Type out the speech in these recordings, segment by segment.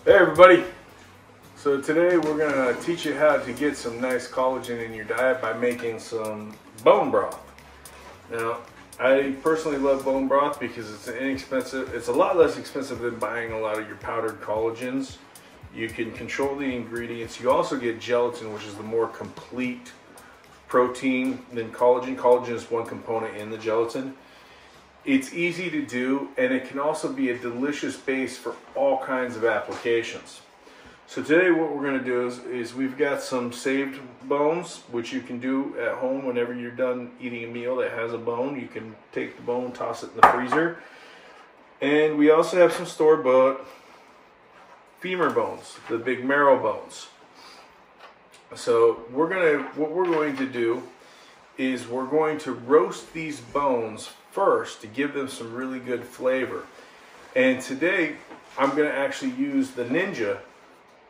Hey everybody! So today we're going to teach you how to get some nice collagen in your diet by making some bone broth. Now, I personally love bone broth because it's inexpensive. It's a lot less expensive than buying a lot of your powdered collagens. You can control the ingredients. You also get gelatin, which is the more complete protein than collagen. Collagen is one component in the gelatin. It's easy to do, and it can also be a delicious base for all kinds of applications. So today what we're going to do is we've got some saved bones, which you can do at home whenever you're done eating a meal that has a bone. You can take the bone, toss it in the freezer. And we also have some store-bought femur bones, the big marrow bones. So what we're going to do is we're going to roast these bones first to give them some really good flavor. And today I'm going to actually use the Ninja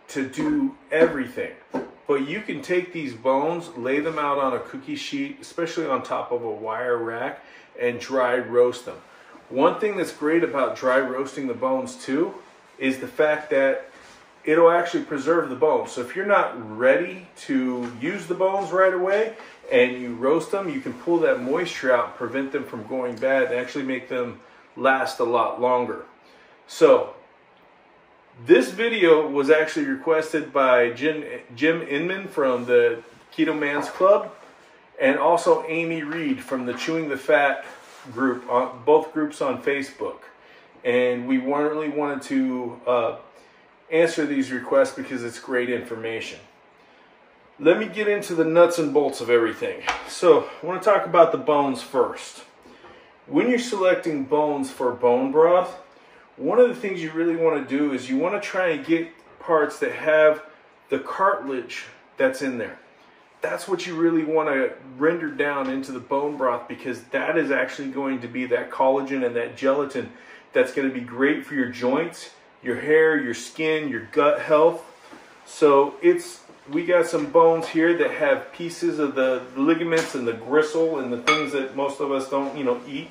to do everything. But you can take these bones, lay them out on a cookie sheet, especially on top of a wire rack, and dry roast them. One thing that's great about dry roasting the bones too is the fact that it'll actually preserve the bones. So if you're not ready to use the bones right away and you roast them, you can pull that moisture out, prevent them from going bad, and actually make them last a lot longer. So this video was actually requested by Jim Inman from the Keto Man's Club, and also Amy Reed from the Chewing the Fat group, both groups on Facebook. And we really wanted to answer these requests because it's great information. Let me get into the nuts and bolts of everything. So I want to talk about the bones first. When you're selecting bones for bone broth, one of the things you really want to do is you want to try and get parts that have the cartilage that's in there. That's what you really want to render down into the bone broth, because that is actually going to be that collagen and that gelatin that's going to be great for your joints, your hair, your skin, your gut health. So we got some bones here that have pieces of the ligaments and the gristle and the things that most of us don't, eat.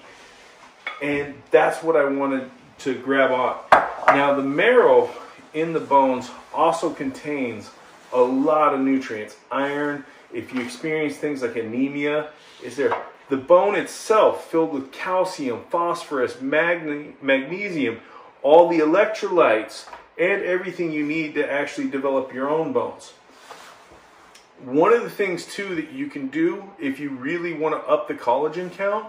And that's what I wanted to grab on. Now the marrow in the bones also contains a lot of nutrients. Iron, if you experience things like anemia, the bone itself filled with calcium, phosphorus, magnesium, all the electrolytes, and everything you need to actually develop your own bones. One of the things too that you can do if you really want to up the collagen count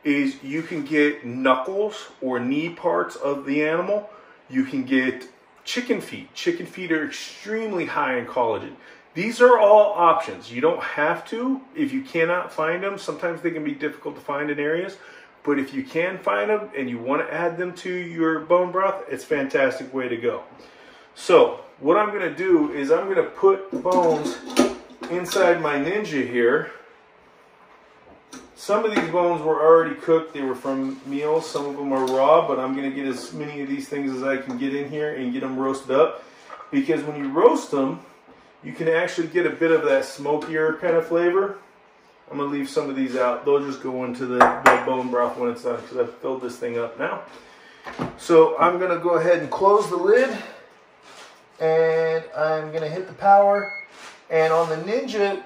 is you can get knuckles or knee parts of the animal. You can get chicken feet. Chicken feet are extremely high in collagen. These are all options. You don't have to if you cannot find them. Sometimes they can be difficult to find in areas. But if you can find them and you want to add them to your bone broth, it's a fantastic way to go. So what I'm going to do is I'm going to put the bones inside my Ninja here. Some of these bones were already cooked. They were from meals. Some of them are raw, but I'm going to get as many of these things as I can get in here and get them roasted up. Because when you roast them, you can actually get a bit of that smokier kind of flavor. I'm going to leave some of these out. They'll just go into the bone broth when it's done, because I've filled this thing up now. So I'm going to go ahead and close the lid. And I'm going to hit the power. And on the Ninja,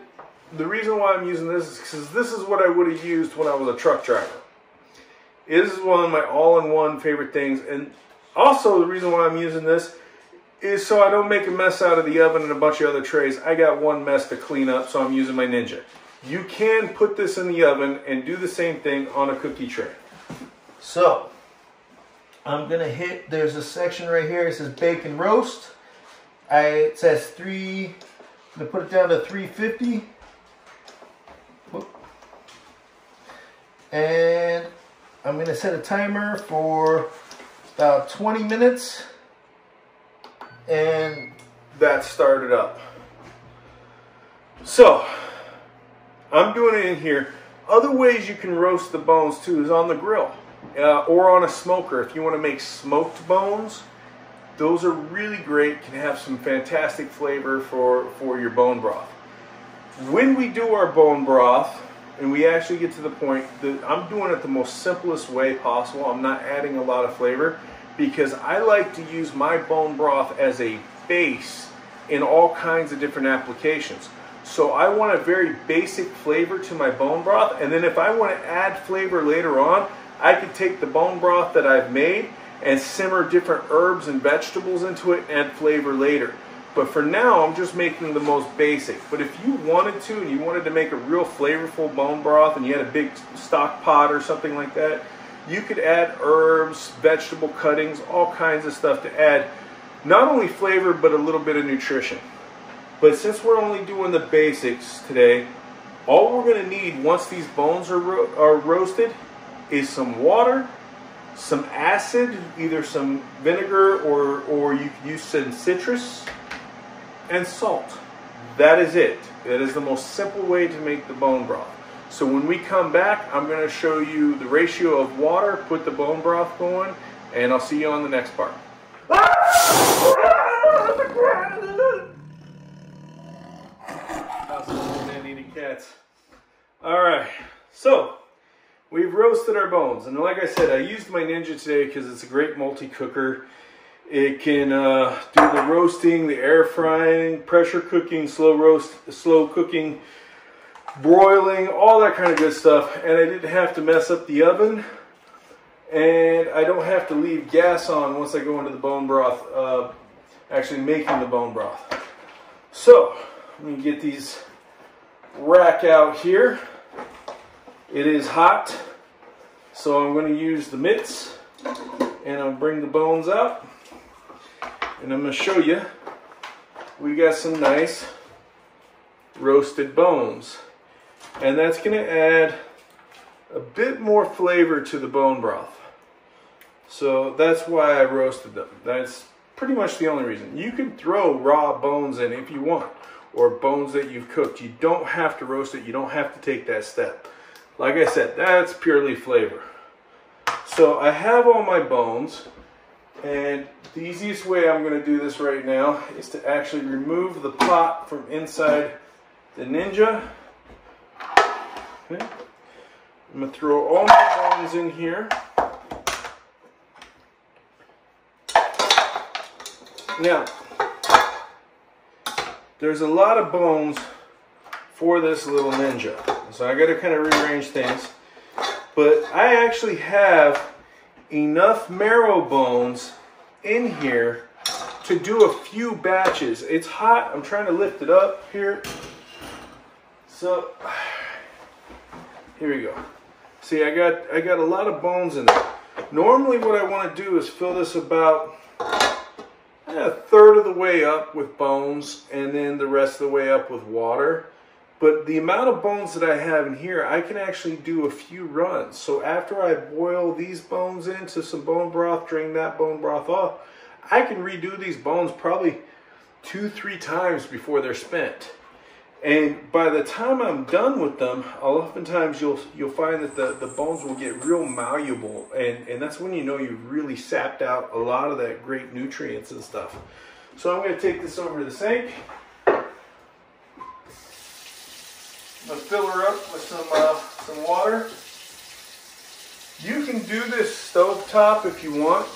the reason why I'm using this is because this is what I would have used when I was a truck driver. This is one of my all-in-one favorite things. And also the reason why I'm using this is so I don't make a mess out of the oven and a bunch of other trays. I got one mess to clean up, so I'm using my Ninja. You can put this in the oven and do the same thing on a cookie tray. So I'm going to hit, there's a section right here, it says bacon roast. It says I'm going to put it down to 350. And I'm going to set a timer for about 20 minutes. And that started up. So I'm doing it in here. Other ways you can roast the bones too is on the grill or on a smoker. If you want to make smoked bones, those are really great, can have some fantastic flavor for your bone broth. When we do our bone broth, and we actually get to the point that I'm doing it the most simplest way possible, I'm not adding a lot of flavor, because I like to use my bone broth as a base in all kinds of different applications. So I want a very basic flavor to my bone broth, and then if I want to add flavor later on, I could take the bone broth that I've made and simmer different herbs and vegetables into it and add flavor later. But for now, I'm just making the most basic. But if you wanted to, and you wanted to make a real flavorful bone broth, and you had a big stock pot or something like that, you could add herbs, vegetable cuttings, all kinds of stuff to add not only flavor, but a little bit of nutrition. But since we're only doing the basics today, all we're going to need once these bones are roasted is some water, some acid, either some vinegar or you could use some citrus, and salt. That is it. That is the most simple way to make the bone broth. So when we come back, I'm going to show you the ratio of water, put the bone broth going, and I'll see you on the next part. Cats. All right, so we've roasted our bones, and like I said, I used my Ninja today because it's a great multi-cooker. It can do the roasting, the air frying, pressure cooking, slow roast, slow cooking, broiling, all that kind of good stuff. And I didn't have to mess up the oven, and I don't have to leave gas on once I go into the bone broth, actually making the bone broth. So let me get these rack out here. It is hot, so I'm going to use the mitts, and I'll bring the bones out, and I'm going to show you we got some nice roasted bones, and that's going to add a bit more flavor to the bone broth. So that's why I roasted them. That's pretty much the only reason. You can throw raw bones in if you want, or bones that you've cooked. You don't have to roast it. You don't have to take that step. Like I said, that's purely flavor. So I have all my bones, and the easiest way I'm going to do this right now is to actually remove the pot from inside the Ninja. Okay. I'm going to throw all my bones in here. Now, there's a lot of bones for this little Ninja, so I got to kind of rearrange things. But I actually have enough marrow bones in here to do a few batches. It's hot. I'm trying to lift it up here. So here we go. See, I got a lot of bones in there. Normally, what I want to do is fill this about a third of the way up with bones, and then the rest of the way up with water. But the amount of bones that I have in here, I can actually do a few runs. So after I boil these bones into some bone broth, drain that bone broth off, I can redo these bones probably 2-3 times before they're spent. And by the time I'm done with them, oftentimes you'll find that the bones will get real malleable, and that's when you know you've really sapped out a lot of that great nutrients and stuff. So I'm going to take this over to the sink. I'm going to fill her up with some water. You can do this stovetop if you want.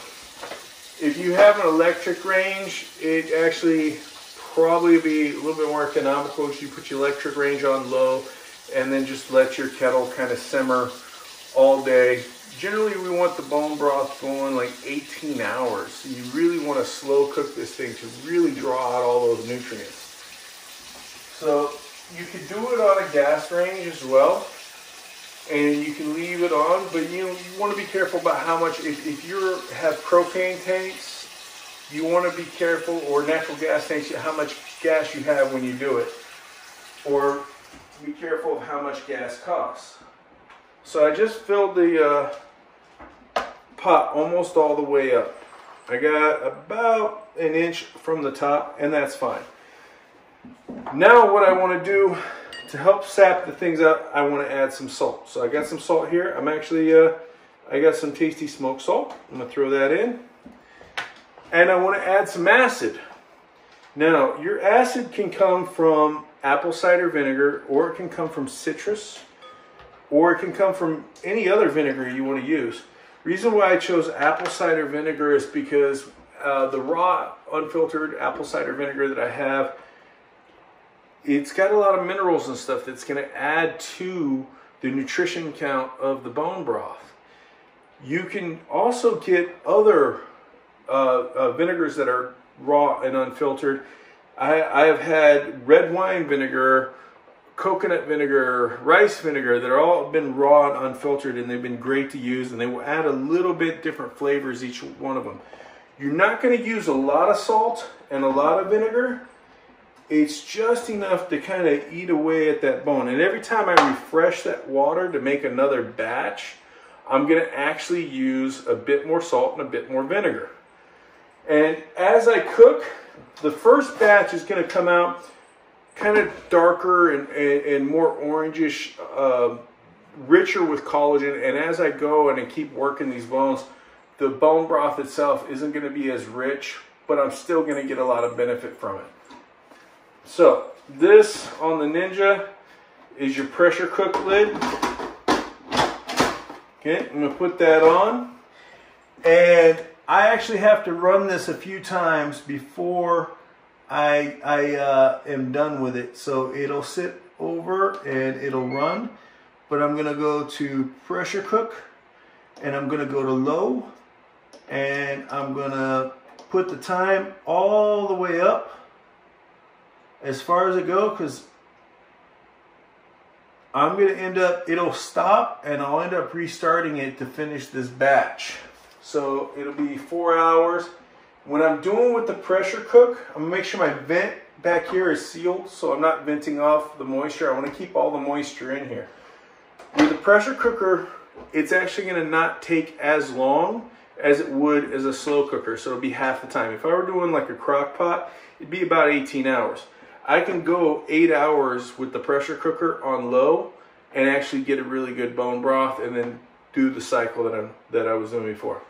If you have an electric range, it actually probably be a little bit more economical if you put your electric range on low and then just let your kettle kind of simmer all day. Generally, we want the bone broth going like 18 hours. So you really want to slow cook this thing to really draw out all those nutrients. So you can do it on a gas range as well, and you can leave it on, but you want to be careful about how much. If you have propane tanks, you want to be careful, or natural gas tanks, how much gas you have when you do it, or be careful of how much gas costs. So I just filled the pot almost all the way up. I got about an inch from the top, and that's fine. Now what I want to do to help sap the things out, I want to add some salt. So I got some salt here. I'm actually, I got some tasty smoked salt. I'm going to throw that in. And I want to add some acid. Now, your acid can come from apple cider vinegar, or it can come from citrus, or it can come from any other vinegar you want to use. Reason why I chose apple cider vinegar is because the raw, unfiltered apple cider vinegar that I have, it's got a lot of minerals and stuff that's going to add to the nutrition count of the bone broth. You can also get other vinegars that are raw and unfiltered. I have had red wine vinegar, coconut vinegar, rice vinegar that are all been raw and unfiltered, and they've been great to use, and they will add a little bit different flavors each one of them. You're not going to use a lot of salt and a lot of vinegar. It's just enough to kind of eat away at that bone. And every time I refresh that water to make another batch, I'm going to actually use a bit more salt and a bit more vinegar. And as I cook, the first batch is going to come out kind of darker and more orangish, richer with collagen. And as I go and I keep working these bones, the bone broth itself isn't going to be as rich, but I'm still going to get a lot of benefit from it. So this on the Ninja is your pressure cook lid. Okay, I'm going to put that on. And I actually have to run this a few times before I am done with it. So it'll sit over and it'll run. But I'm going to go to pressure cook, and I'm going to go to low, and I'm going to put the time all the way up as far as it goes, because I'm going to end up, it'll stop and I'll end up restarting it to finish this batch. So it'll be 4 hours. When I'm doing with the pressure cook, I'm going to make sure my vent back here is sealed, so I'm not venting off the moisture. I want to keep all the moisture in here. With the pressure cooker, it's actually going to not take as long as it would as a slow cooker, so it'll be half the time. If I were doing like a crock pot, it'd be about 18 hours. I can go 8 hours with the pressure cooker on low and actually get a really good bone broth, and then do the cycle that I was doing before.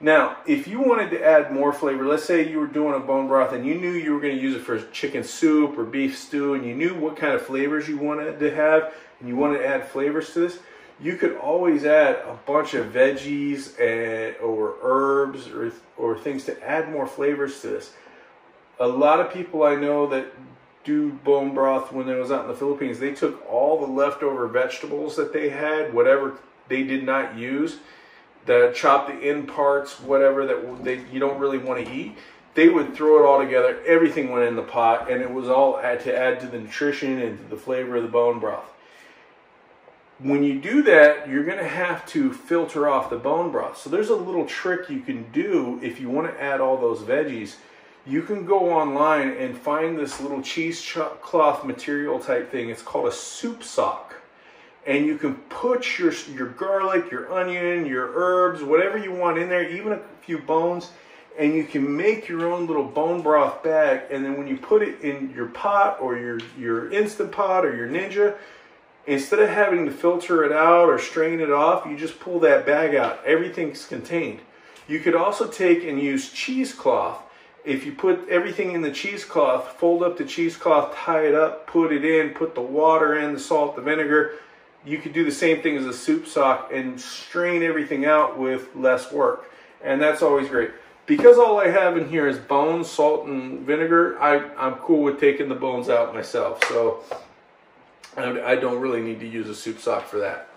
Now, if you wanted to add more flavor, let's say you were doing a bone broth and you knew you were going to use it for chicken soup or beef stew, and you knew what kind of flavors you wanted to have, and you wanted to add flavors to this, you could always add a bunch of veggies or herbs or things to add more flavors to this. A lot of people I know that do bone broth, when I was out in the Philippines, they took all the leftover vegetables that they had, whatever they did not use, the chop the end parts, whatever that you don't really want to eat, they would throw it all together. Everything went in the pot, and it was all to add to the nutrition and to the flavor of the bone broth. When you do that, you're going to have to filter off the bone broth. So there's a little trick you can do if you want to add all those veggies. You can go online and find this little cheesecloth material type thing. It's called a soup sock. And you can put your garlic, your onion, your herbs, whatever you want in there, even a few bones, and you can make your own little bone broth bag. And then when you put it in your pot or your Instant Pot or your Ninja, instead of having to filter it out or strain it off, you just pull that bag out. Everything's contained. You could also take and use cheesecloth. If you put everything in the cheesecloth, fold up the cheesecloth, tie it up, put it in, put the water in, the salt, the vinegar. You could do the same thing as a soup sock and strain everything out with less work. And that's always great. Because all I have in here is bones, salt, and vinegar, I'm cool with taking the bones out myself. So I don't really need to use a soup sock for that.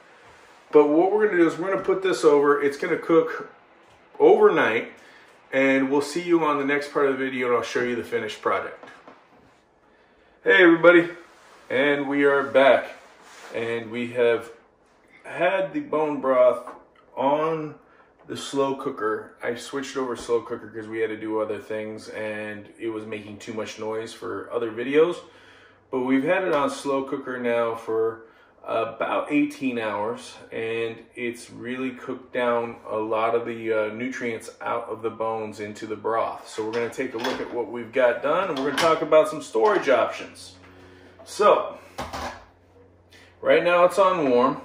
But what we're going to do is we're going to put this over. It's going to cook overnight. And we'll see you on the next part of the video, and I'll show you the finished product. Hey everybody, and we are back. And we have had the bone broth on the slow cooker. I switched over to slow cooker because we had to do other things and it was making too much noise for other videos. But we've had it on slow cooker now for about 18 hours, and it's really cooked down a lot of the nutrients out of the bones into the broth. So we're going to take a look at what we've got done, and we're going to talk about some storage options. So right now it's on warm,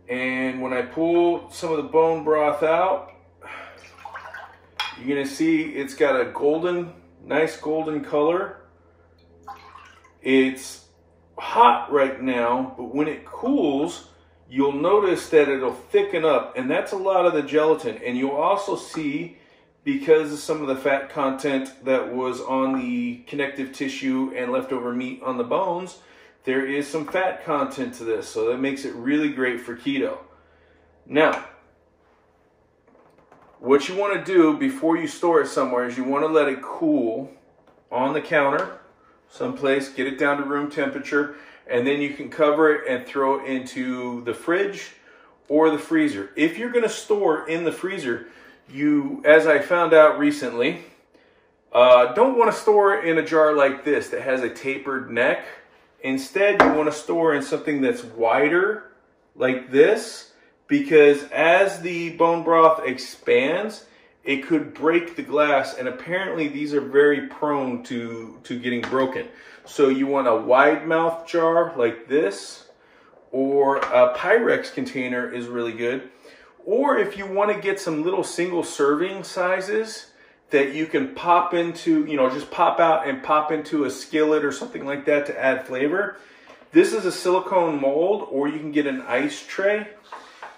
and when I pull some of the bone broth out, you're going to see it's got a nice golden color. It's hot right now, but when it cools, you'll notice that it'll thicken up, and that's a lot of the gelatin. And you'll also see, because of some of the fat content that was on the connective tissue and leftover meat on the bones, there is some fat content to this, so that makes it really great for keto. Now, what you want to do before you store it somewhere is you want to let it cool on the counter someplace, get it down to room temperature, and then you can cover it and throw it into the fridge or the freezer. If you're going to store in the freezer, you, as I found out recently, don't want to store it in a jar like this that has a tapered neck. Instead, you want to store in something that's wider like this, because as the bone broth expands, it could break the glass, and apparently these are very prone to getting broken. So you want a wide mouth jar like this, or a Pyrex container is really good. Or if you want to get some little single serving sizes that you can pop into, just pop out and pop into a skillet or something like that to add flavor. This is a silicone mold, or you can get an ice tray,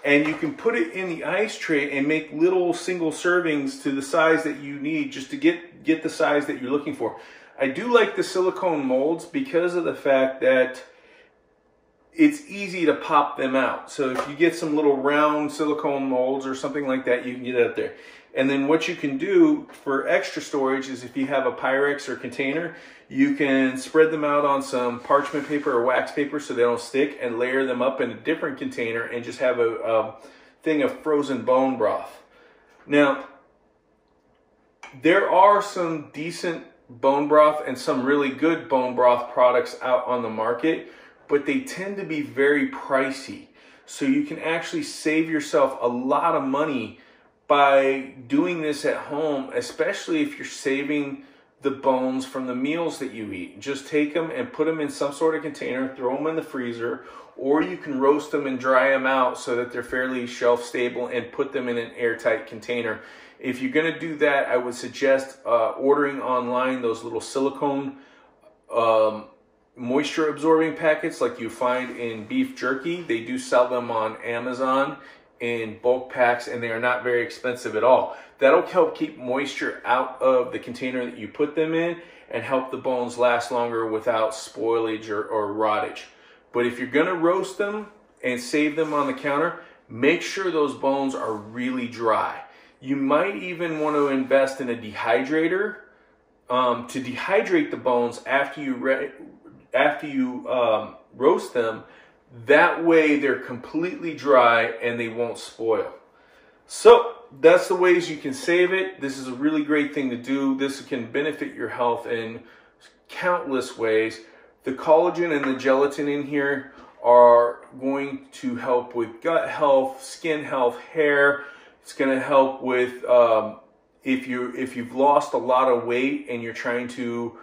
and you can put it in the ice tray and make little single servings to the size that you need, just to get the size that you're looking for. I do like the silicone molds because of the fact that it's easy to pop them out. So if you get some little round silicone molds or something like that, you can get it up there. And then what you can do for extra storage is, if you have a Pyrex or container, you can spread them out on some parchment paper or wax paper so they don't stick, and layer them up in a different container and just have a thing of frozen bone broth. Now, there are some decent bone broth and some really good bone broth products out on the market, but they tend to be very pricey. So you can actually save yourself a lot of money by doing this at home, especially if you're saving the bones from the meals that you eat. Just take them and put them in some sort of container, throw them in the freezer, or you can roast them and dry them out so that they're fairly shelf stable, and put them in an airtight container. If you're gonna do that, I would suggest ordering online those little silicone moisture absorbing packets like you find in beef jerky. They do sell them on Amazon in bulk packs, and they are not very expensive at all. That'll help keep moisture out of the container that you put them in, and help the bones last longer without spoilage or rottage. But if you're gonna roast them and save them on the counter, make sure those bones are really dry. You might even want to invest in a dehydrator to dehydrate the bones after you roast them. That way they're completely dry and they won't spoil. So that's the ways you can save it. This is a really great thing to do. This can benefit your health in countless ways. The collagen and the gelatin in here are going to help with gut health, skin health, hair. It's going to help with if you've lost a lot of weight and you're trying to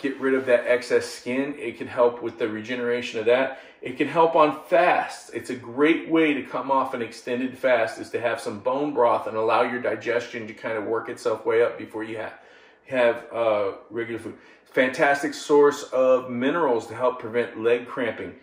get rid of that excess skin, it can help with the regeneration of that. It can help on fasts. It's a great way to come off an extended fast, is to have some bone broth and allow your digestion to kind of work itself way up before you have regular food. Fantastic source of minerals to help prevent leg cramping.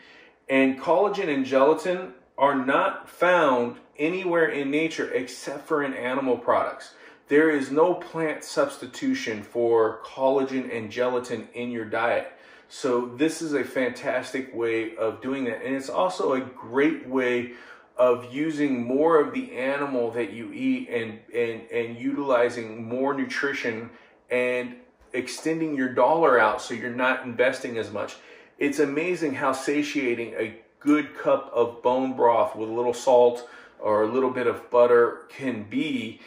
And collagen and gelatin are not found anywhere in nature except for in animal products. There is no plant substitution for collagen and gelatin in your diet. So this is a fantastic way of doing that. And it's also a great way of using more of the animal that you eat, and utilizing more nutrition and extending your dollar out so you're not investing as much. It's amazing how satiating a good cup of bone broth with a little salt or a little bit of butter can be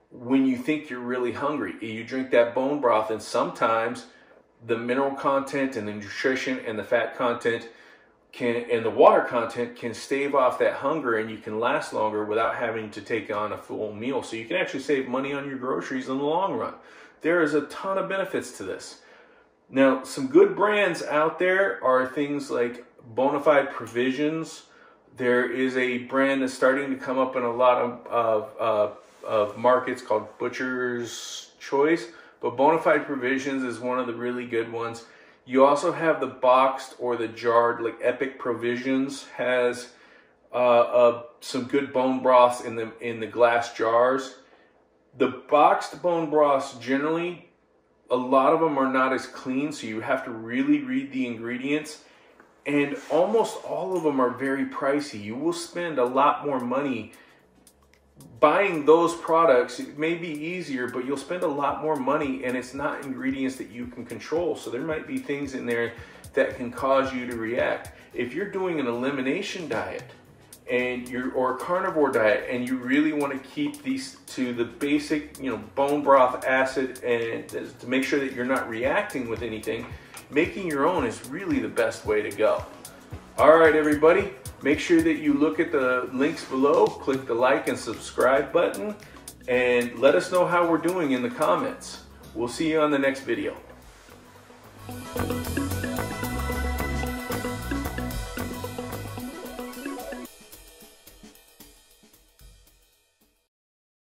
when you think you're really hungry. You drink that bone broth, and sometimes the mineral content and the nutrition and the fat content and the water content can stave off that hunger, and you can last longer without having to take on a full meal. So you can actually save money on your groceries in the long run. There is a ton of benefits to this. Now, some good brands out there are things like Bonafide Provisions. There is a brand that's starting to come up in a lot of markets called Butcher's Choice, but Bonafide Provisions is one of the really good ones. You also have the boxed or the jarred, like Epic Provisions has some good bone broths in the glass jars. The boxed bone broths, generally, a lot of them are not as clean, so you have to really read the ingredients. And almost all of them are very pricey. You will spend a lot more money buying those products. It may be easier, but you'll spend a lot more money, and it's not ingredients that you can control. So there might be things in there that can cause you to react. If you're doing an elimination diet or a carnivore diet, and you really want to keep these to the basic, bone broth acid, and to make sure that you're not reacting with anything, making your own is really the best way to go. All right, everybody, make sure that you look at the links below, click the like and subscribe button, and let us know how we're doing in the comments. We'll see you on the next video.